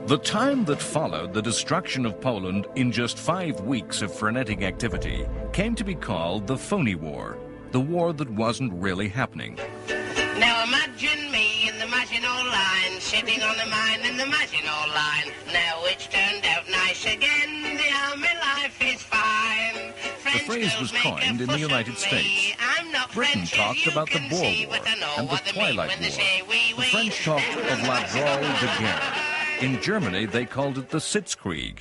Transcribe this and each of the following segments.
The time that followed the destruction of Poland in just 5 weeks of frenetic activity came to be called the Phoney War, the war that wasn't really happening. Now imagine me in the Maginot Line, sitting on the mine in the Maginot Line. Now it's turned out nice again, the army life is fine. The phrase was coined in the United States. Britain talked about the Boer War and the Twilight War. The French talked of La Drôle de Guerre. In Germany, they called it the Sitzkrieg.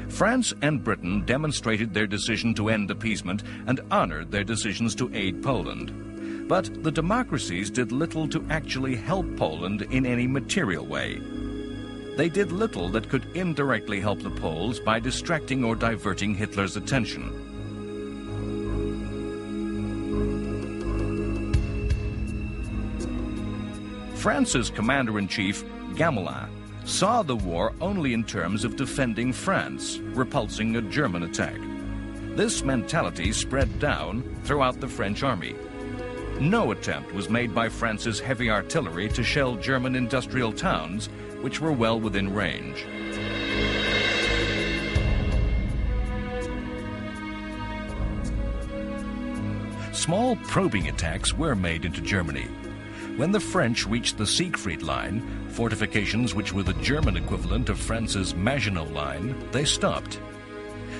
France and Britain demonstrated their decision to end appeasement and honored their decisions to aid Poland. But the democracies did little to actually help Poland in any material way. They did little that could indirectly help the Poles by distracting or diverting Hitler's attention. France's commander-in-chief, Gamelin, saw the war only in terms of defending France, repulsing a German attack. This mentality spread down throughout the French army. No attempt was made by France's heavy artillery to shell German industrial towns, which were well within range. Small probing attacks were made into Germany. When the French reached the Siegfried Line, fortifications which were the German equivalent of France's Maginot Line, they stopped.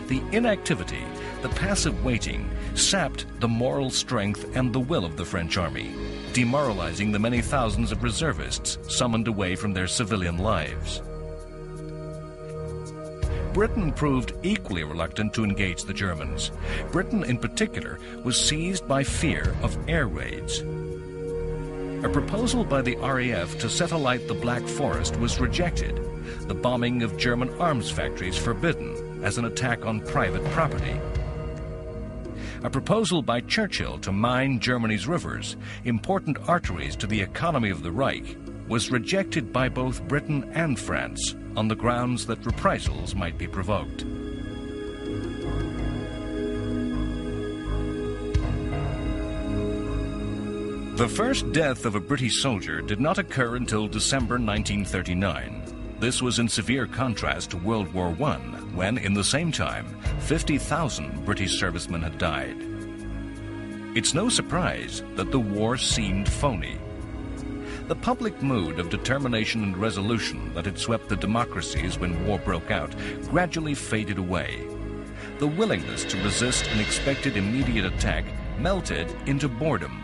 The inactivity, the passive waiting, sapped the moral strength and the will of the French army, demoralizing the many thousands of reservists summoned away from their civilian lives. Britain proved equally reluctant to engage the Germans. Britain, in particular, was seized by fear of air raids. A proposal by the RAF to set alight the Black Forest was rejected, the bombing of German arms factories forbidden as an attack on private property. A proposal by Churchill to mine Germany's rivers, important arteries to the economy of the Reich, was rejected by both Britain and France on the grounds that reprisals might be provoked. The first death of a British soldier did not occur until December 1939. This was in severe contrast to World War I, when, in the same time, 50,000 British servicemen had died. It's no surprise that the war seemed phony. The public mood of determination and resolution that had swept the democracies when war broke out gradually faded away. The willingness to resist an expected immediate attack melted into boredom.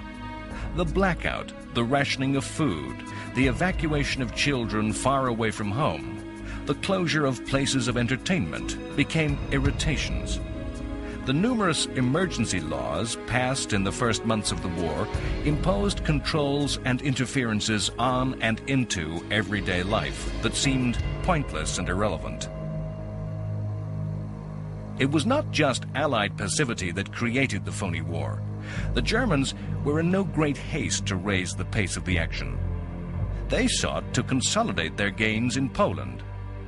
The blackout, the rationing of food, the evacuation of children far away from home, the closure of places of entertainment became irritations. The numerous emergency laws passed in the first months of the war imposed controls and interferences on and into everyday life that seemed pointless and irrelevant. It was not just Allied passivity that created the Phoney War. The Germans were in no great haste to raise the pace of the action. They sought to consolidate their gains in Poland.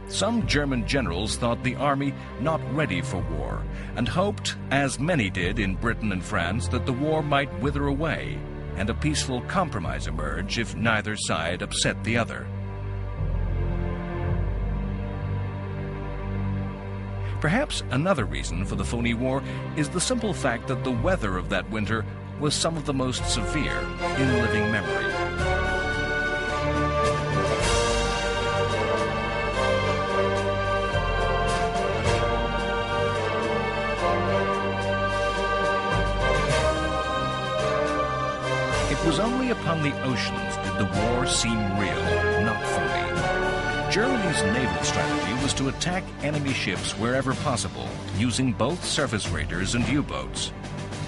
Some German generals thought the army not ready for war and hoped, as many did in Britain and France, that the war might wither away and a peaceful compromise emerge if neither side upset the other. Perhaps another reason for the Phoney War is the simple fact that the weather of that winter was some of the most severe in living memory. It was only upon the oceans did the war seem real, not phony. Germany's naval strategy was to attack enemy ships wherever possible, using both surface raiders and U-boats.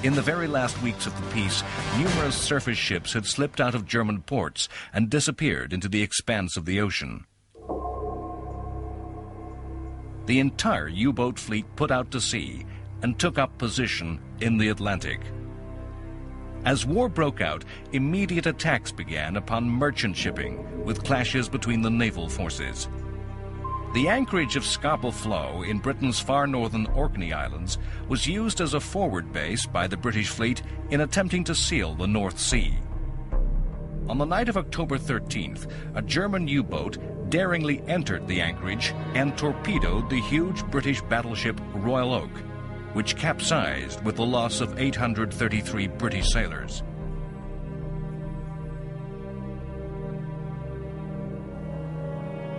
In the very last weeks of the peace, numerous surface ships had slipped out of German ports and disappeared into the expanse of the ocean. The entire U-boat fleet put out to sea and took up position in the Atlantic. As war broke out, immediate attacks began upon merchant shipping, with clashes between the naval forces. The anchorage of Scapa Flow in Britain's far northern Orkney Islands was used as a forward base by the British fleet in attempting to seal the North Sea. On the night of October 13th, a German U-boat daringly entered the anchorage and torpedoed the huge British battleship Royal Oak, which capsized with the loss of 833 British sailors.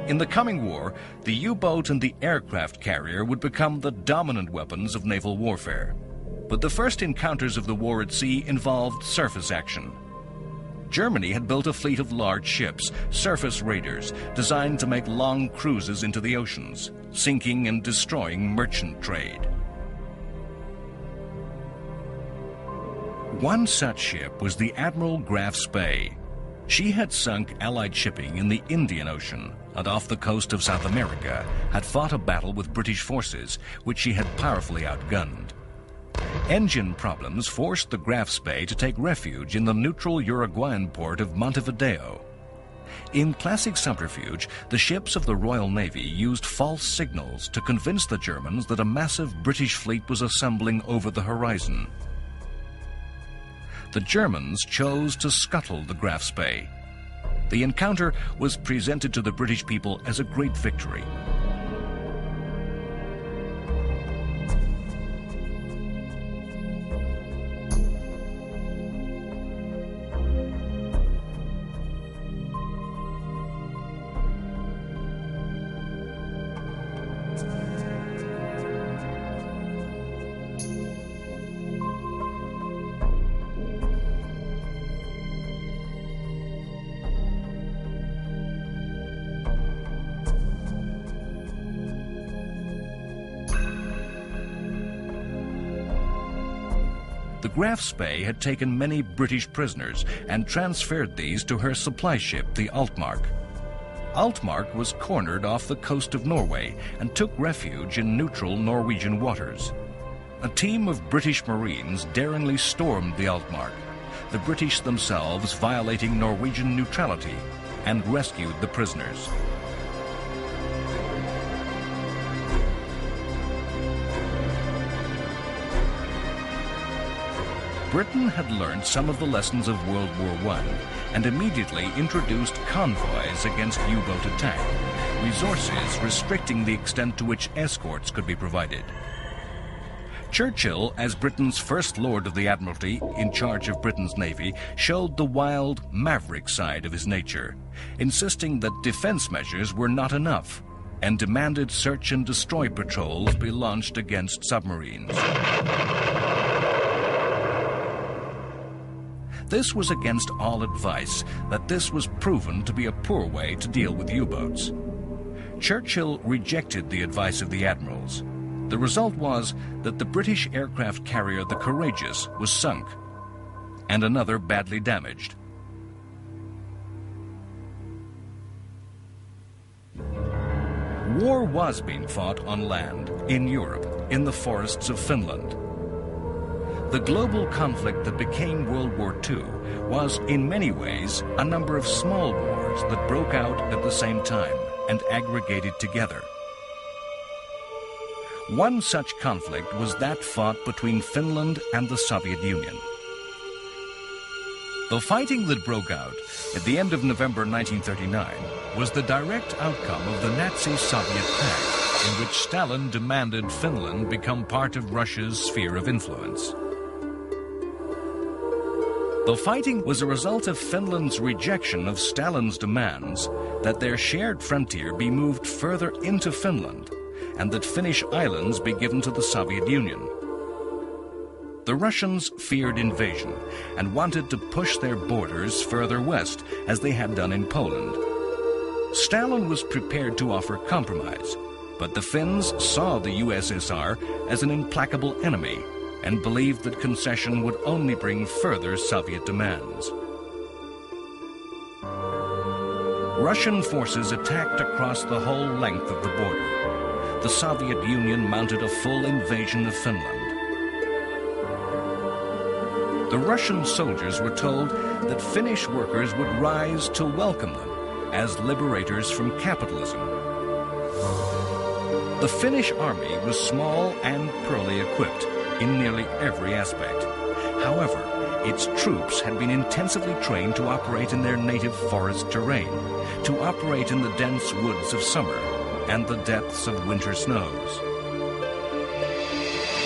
In the coming war, the U-boat and the aircraft carrier would become the dominant weapons of naval warfare. But the first encounters of the war at sea involved surface action. Germany had built a fleet of large ships, surface raiders, designed to make long cruises into the oceans, sinking and destroying merchant trade. One such ship was the Admiral Graf Spee. She had sunk Allied shipping in the Indian Ocean and off the coast of South America had fought a battle with British forces, which she had powerfully outgunned. Engine problems forced the Graf Spee to take refuge in the neutral Uruguayan port of Montevideo. In classic subterfuge, the ships of the Royal Navy used false signals to convince the Germans that a massive British fleet was assembling over the horizon. The Germans chose to scuttle the Graf Spee. The encounter was presented to the British people as a great victory. The Graf Spee had taken many British prisoners and transferred these to her supply ship, the Altmark. Altmark was cornered off the coast of Norway and took refuge in neutral Norwegian waters. A team of British Marines daringly stormed the Altmark, the British themselves violating Norwegian neutrality, and rescued the prisoners. Britain had learned some of the lessons of World War I and immediately introduced convoys against U-boat attack, resources restricting the extent to which escorts could be provided. Churchill, as Britain's First Lord of the Admiralty in charge of Britain's Navy, showed the wild, maverick side of his nature, insisting that defense measures were not enough and demanded search and destroy patrols be launched against submarines. This was against all advice, that this was proven to be a poor way to deal with U-boats. Churchill rejected the advice of the admirals. The result was that the British aircraft carrier the Courageous was sunk, and another badly damaged. War was being fought on land, in Europe, in the forests of Finland. The global conflict that became World War II was, in many ways, a number of small wars that broke out at the same time and aggregated together. One such conflict was that fought between Finland and the Soviet Union. The fighting that broke out at the end of November 1939 was the direct outcome of the Nazi-Soviet pact, in which Stalin demanded Finland become part of Russia's sphere of influence. The fighting was a result of Finland's rejection of Stalin's demands that their shared frontier be moved further into Finland and that Finnish islands be given to the Soviet Union. The Russians feared invasion and wanted to push their borders further west, as they had done in Poland. Stalin was prepared to offer compromise, but the Finns saw the USSR as an implacable enemy and believed that concession would only bring further Soviet demands. Russian forces attacked across the whole length of the border. The Soviet Union mounted a full invasion of Finland. The Russian soldiers were told that Finnish workers would rise to welcome them as liberators from capitalism. The Finnish army was small and poorly equipped in nearly every aspect. However, Its troops had been intensively trained to operate in their native forest terrain, to operate in the dense woods of summer and the depths of winter snows.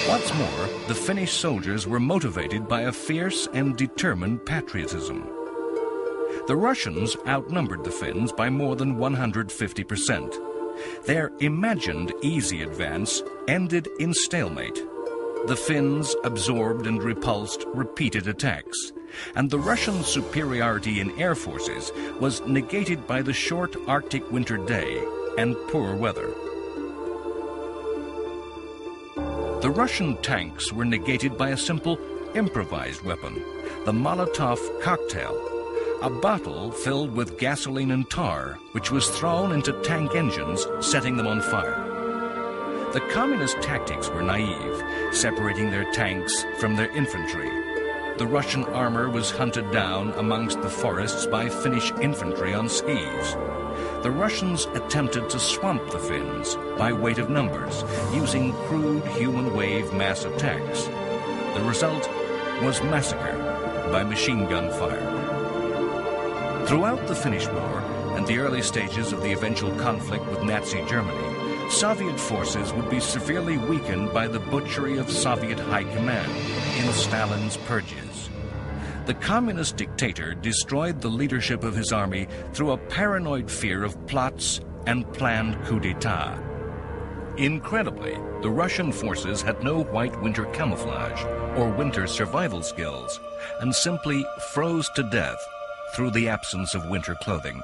What's more, the Finnish soldiers were motivated by a fierce and determined patriotism. The Russians outnumbered the Finns by more than 150%. Their imagined easy advance ended in stalemate. The Finns absorbed and repulsed repeated attacks, and the Russian superiority in air forces was negated by the short Arctic winter day and poor weather. The Russian tanks were negated by a simple improvised weapon, the Molotov cocktail, a bottle filled with gasoline and tar, which was thrown into tank engines, setting them on fire. The communist tactics were naive, separating their tanks from their infantry. The Russian armor was hunted down amongst the forests by Finnish infantry on skis. The Russians attempted to swamp the Finns by weight of numbers, using crude human wave mass attacks. The result was massacre by machine gun fire. Throughout the Finnish War and the early stages of the eventual conflict with Nazi Germany, Soviet forces would be severely weakened by the butchery of Soviet high command in Stalin's purges. The communist dictator destroyed the leadership of his army through a paranoid fear of plots and planned coup d'etat. Incredibly, the Russian forces had no white winter camouflage or winter survival skills and simply froze to death through the absence of winter clothing.